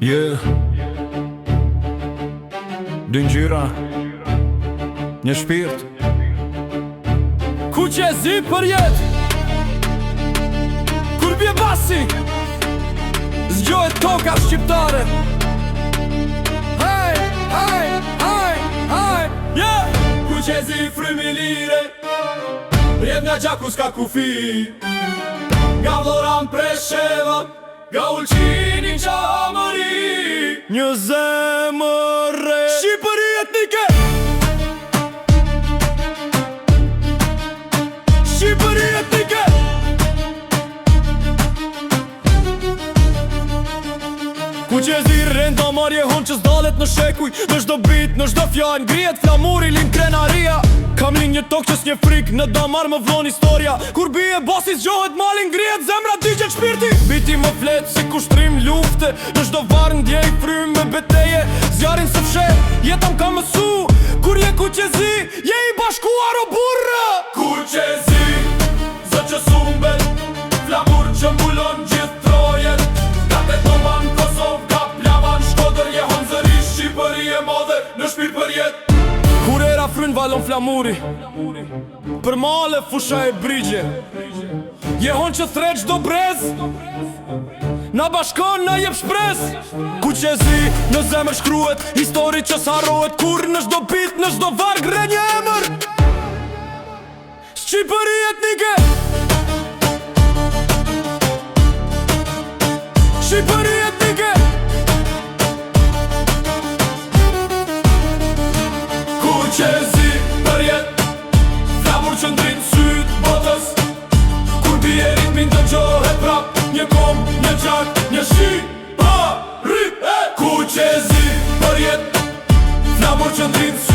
Yeah. Dy ngjyra, një shpirt. Ku që e zi për jet, kur bje basi, zgjohet toka shqiptare. Haj, haj, haj, haj, yeah. Ku që e zi frymi lire, rjedh nga gjaku s'ka kufi, nga Vloran Presheva, nga Ulqini Qamëri. Një zemër e Shqipëri etnike, Shqipëri etnike. Ku që e zirë renda marje hon që s'dalet në shekuj, në shdo bit, në shdo fjall, ngrijet flamuri, lim krenaria. Kam lin një tokë që s'nje frik, në damar më vlon historia. Kur bije basi s'gjohet malin, ngrijet zemra digjet shpirti. Biti më flet si kushtrim lufte, në shdo varë ndjej frym me beteje. Zjarin se fshe, jetam ka mësu, kur je ku që zi, je i bashkuar o burra. Ku që zi, zë që sumbet, flamur që mbulon gjithë trojet. Ka Tetovan, Kosov, ka Plavan, Shkodër, je Honzëri, Shqipëri e madhe, në shpirt për jet. Kur era fryn valon flamuri, për male fusha e brigje. Jehon që thret çdo brez, na bashkon, na jep shpres. Ku që zi, në zemër shkruhet, histori që s'harrohet. Kur në çdo bit, në çdo varg re një emër, Shqipëri etnike, Shqipëri etnike. Ku që zi për jet, flamur që ndrin syt botës. Kur bie ritmin të gjohet prap, një kom, një gjak, një Shqipëri. Ku që zi për jet, flamur që ndrin syt